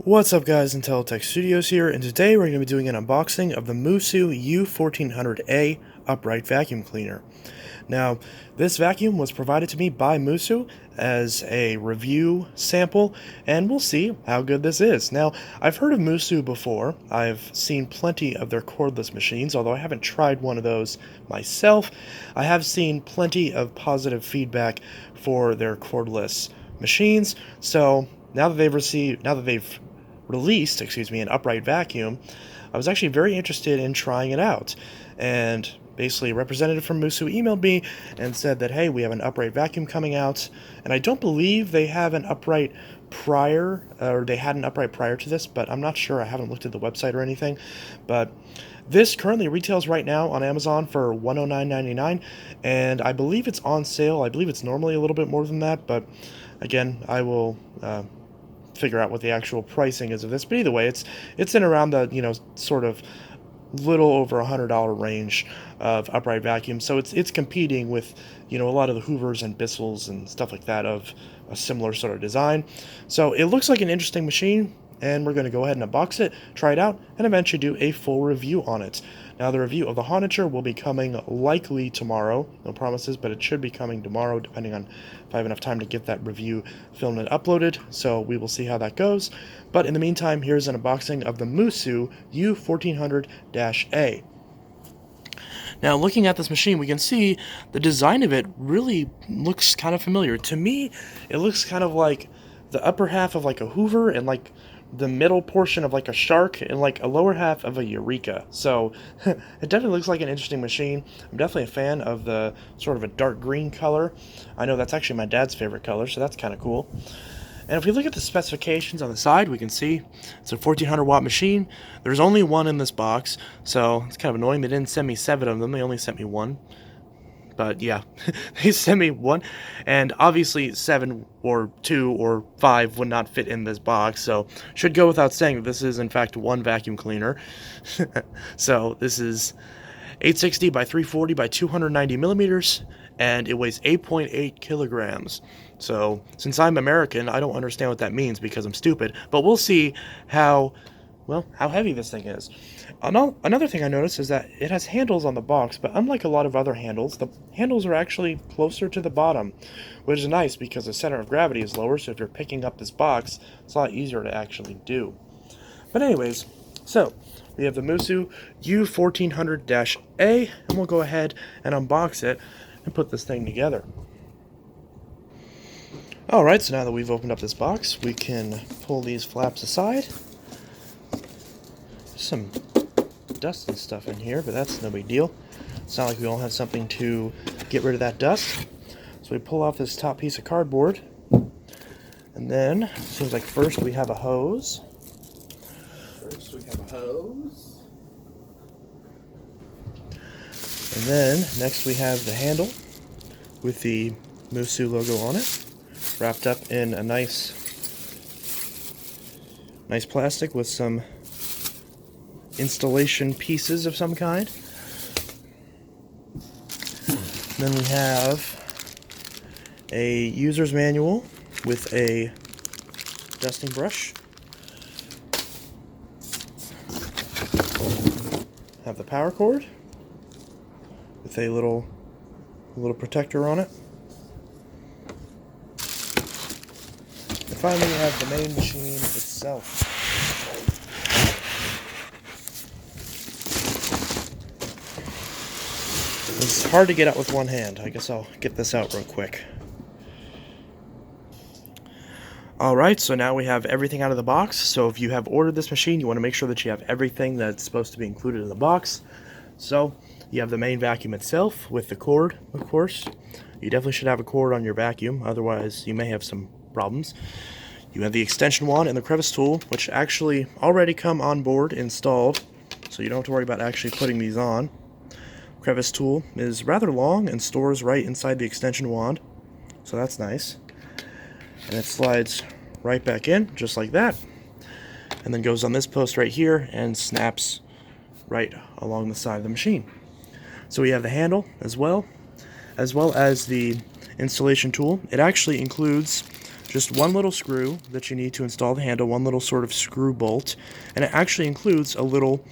What's up guys, Intelitech Studios here, and today we're going to be doing an unboxing of the Moosoo U1400-a upright vacuum cleaner. Now, this vacuum was provided to me by Moosoo as a review sample, and we'll see how good this is. Now, I've heard of Moosoo before. I've seen plenty of their cordless machines, although I haven't tried one of those myself. I have seen plenty of positive feedback for their cordless machines, so now that they've released, an upright vacuum, I was actually very interested in trying it out. And basically, a representative from Moosoo emailed me and said that, hey, we have an upright vacuum coming out, and I don't believe they have an upright prior, or they had an upright prior to this, but I'm not sure. I haven't looked at the website or anything. But this currently retails right now on Amazon for $109.99, and I believe it's on sale. I believe it's normally a little bit more than that, but again, I will figure out what the actual pricing is of this. But either way, it's in around the sort of little over $100 range of upright vacuum. So it's competing with a lot of the Hoovers and Bissells and stuff like that of a similar sort of design. So it looks like an interesting machine, and we're going to go ahead and unbox it, try it out, and eventually do a full review on it. Now, the review of the Hondager will be coming likely tomorrow. No promises, but it should be coming tomorrow, depending on if I have enough time to get that review filmed and uploaded. So we will see how that goes. But in the meantime, here's an unboxing of the Moosoo U1400-a. Now, looking at this machine, we can see the design of it really looks kind of familiar. To me, it looks kind of like the upper half of like a Hoover and like the middle portion of like a Shark and like a lower half of a Eureka. So it definitely looks like an interesting machine. I'm definitely a fan of the sort of a dark green color. I know that's actually my dad's favorite color, so that's kind of cool. And if we look at the specifications on the side, we can see it's a 1400 watt machine. There's only one in this box, so it's kind of annoying. They didn't send me 7 of them, they only sent me 1. But yeah, they sent me 1, and obviously 7 or 2 or 5 would not fit in this box, so should go without saying that this is in fact one vacuum cleaner. So this is 860 by 340 by 290 millimeters, and it weighs 8.8 kilograms. So since I'm American, I don't understand what that means because I'm stupid, but we'll see how heavy this thing is. Another thing I noticed is that it has handles on the box, but unlike a lot of other handles, the handles are actually closer to the bottom, which is nice because the center of gravity is lower, so if you're picking up this box, it's a lot easier to actually do. But anyways, so we have the Moosoo U1400-a, and we'll go ahead and unbox it and put this thing together. Alright, so now that we've opened up this box, we can pull these flaps aside. Some dust and stuff in here, but that's no big deal. It's not like we don't have something to get rid of that dust. So we pull off this top piece of cardboard, and then it seems like first we have a hose. And then next we have the handle with the Moosoo logo on it, wrapped up in a nice plastic with some installation pieces of some kind. Then we have a user's manual with a dusting brush. Have the power cord with a little protector on it. And finally we have the main machine itself. It's hard to get out with one hand. I guess I'll get this out real quick. Alright, so now we have everything out of the box. So if you have ordered this machine, you want to make sure that you have everything that's supposed to be included in the box. So you have the main vacuum itself with the cord, of course. You definitely should have a cord on your vacuum, otherwise you may have some problems. You have the extension wand and the crevice tool, which actually already come on board installed, so you don't have to worry about actually putting these on. Crevice tool is rather long and stores right inside the extension wand, so that's nice. And it slides right back in, just like that, and then goes on this post right here and snaps right along the side of the machine. So we have the handle as well as the installation tool. It actually includes just one little screw that you need to install the handle, one little sort of screw bolt, and it actually includes a little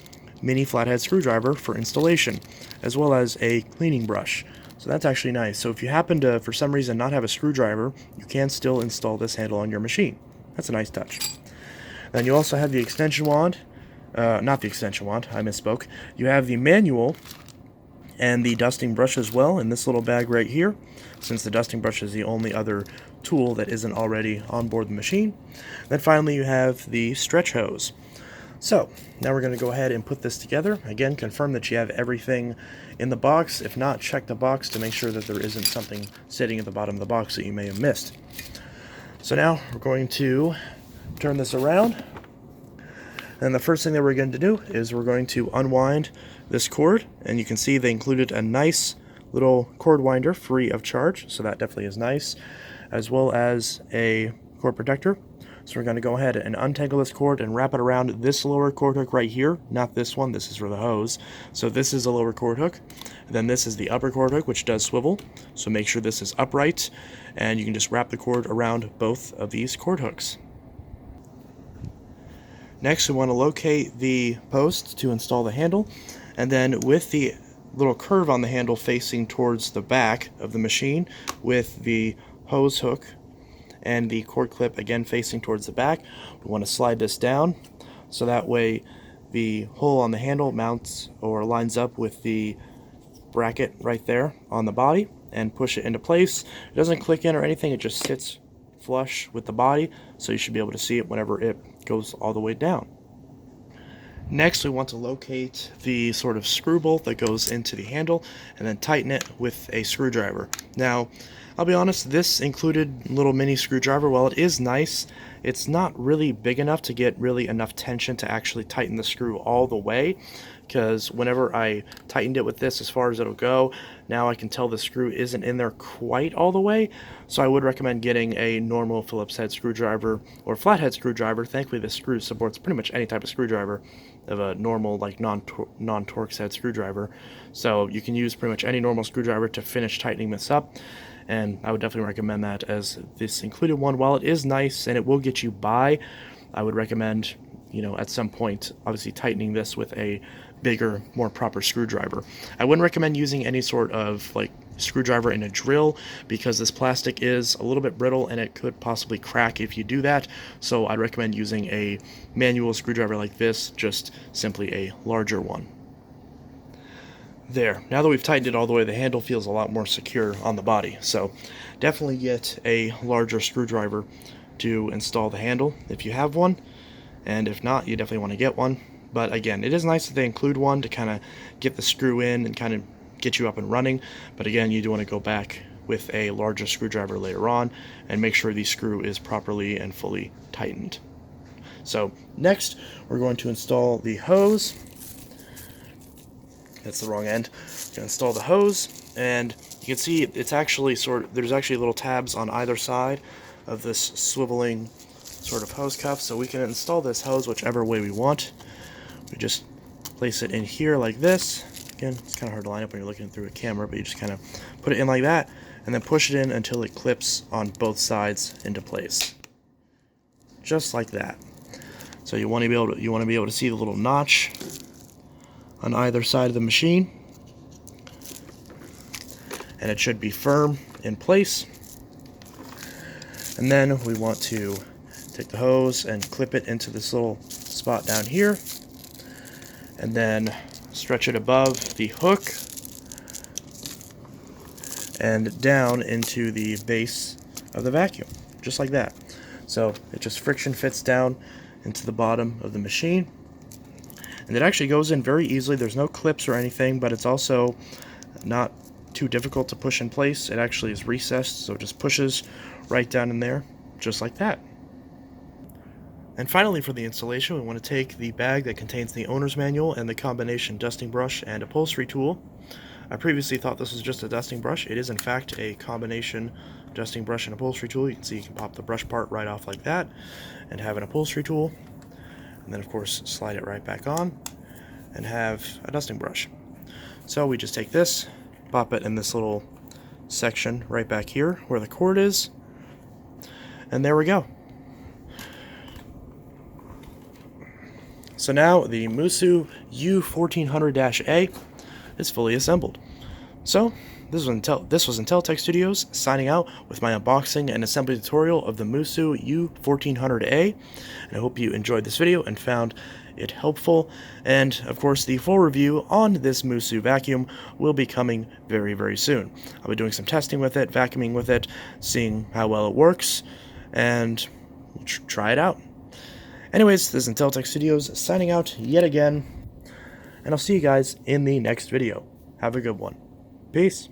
mini flathead screwdriver for installation, as well as a cleaning brush. So that's actually nice. So if you happen to, for some reason, not have a screwdriver, you can still install this handle on your machine. That's a nice touch. Then you also have the extension wand. Not the extension wand, I misspoke. You have the manual and the dusting brush as well in this little bag right here, since the dusting brush is the only other tool that isn't already on board the machine. Then finally you have the stretch hose. So now we're going to go ahead and put this together. Again, confirm that you have everything in the box. If not, check the box to make sure that there isn't something sitting at the bottom of the box that you may have missed. So now we're going to turn this around, and the first thing that we're going to do is we're going to unwind this cord, and you can see they included a nice little cord winder free of charge, so that definitely is nice, as well as a cord protector. So we're going to go ahead and untangle this cord and wrap it around this lower cord hook right here, not this one, this is for the hose. So this is a lower cord hook, and then this is the upper cord hook, which does swivel, so make sure this is upright, and you can just wrap the cord around both of these cord hooks. Next, we want to locate the post to install the handle, and then with the little curve on the handle facing towards the back of the machine, with the hose hook and the cord clip again facing towards the back, we want to slide this down so that way the hole on the handle mounts or lines up with the bracket right there on the body, and push it into place. It doesn't click in or anything, it just sits flush with the body, so you should be able to see it whenever it goes all the way down. Next, we want to locate the sort of screw bolt that goes into the handle and then tighten it with a screwdriver. Now, I'll be honest, this included a little mini screwdriver. While it is nice, it's not really big enough to get really enough tension to actually tighten the screw all the way, because whenever I tightened it with this as far as it'll go, now I can tell the screw isn't in there quite all the way. So I would recommend getting a normal Phillips head screwdriver or flathead screwdriver. Thankfully this screw supports pretty much any type of screwdriver of a normal like non-Torx head screwdriver. So you can use pretty much any normal screwdriver to finish tightening this up. And I would definitely recommend that, as this included one, while it is nice and it will get you by, I would recommend, at some point, obviously tightening this with a bigger, more proper screwdriver. I wouldn't recommend using any sort of like screwdriver in a drill, because this plastic is a little bit brittle and it could possibly crack if you do that. So I'd recommend using a manual screwdriver like this, just simply a larger one. There, now that we've tightened it all the way, the handle feels a lot more secure on the body. So definitely get a larger screwdriver to install the handle if you have one, and if not, you definitely want to get one. But again, it is nice that they include one to kind of get the screw in and kind of get you up and running. But again, you do want to go back with a larger screwdriver later on and make sure the screw is properly and fully tightened. So next, we're going to install the hose. That's the wrong end. We're going to install the hose, and you can see it's actually there's actually little tabs on either side of this swiveling sort of hose cuff, so we can install this hose whichever way we want. We just place it in here like this. Again, it's kind of hard to line up when you're looking through a camera, but you just kind of put it in like that, and then push it in until it clips on both sides into place, just like that. So you want to be able to see the little notch on either side of the machine, and it should be firm in place. And then we want to take the hose and clip it into this little spot down here, and then stretch it above the hook and down into the base of the vacuum, just like that. So it just friction fits down into the bottom of the machine, and it actually goes in very easily. There's no clips or anything, but it's also not too difficult to push in place. It actually is recessed, so it just pushes right down in there, just like that. And finally, for the installation, we want to take the bag that contains the owner's manual and the combination dusting brush and upholstery tool. I previously thought this was just a dusting brush. It is in fact a combination dusting brush and upholstery tool. You can see you can pop the brush part right off like that and have an upholstery tool, and then of course slide it right back on and have a dusting brush. So we just take this, pop it in this little section right back here where the cord is, And there we go. So now the Moosoo U1400-a is fully assembled. So this was Inteltech Studios signing out with my unboxing and assembly tutorial of the Moosoo U1400-a, and I hope you enjoyed this video and found it helpful. And of course, the full review on this Moosoo vacuum will be coming very, very soon. I'll be doing some testing with it, vacuuming with it, seeing how well it works, and try it out. Anyways, this is Inteltech Studios signing out yet again, and I'll see you guys in the next video. Have a good one. Peace.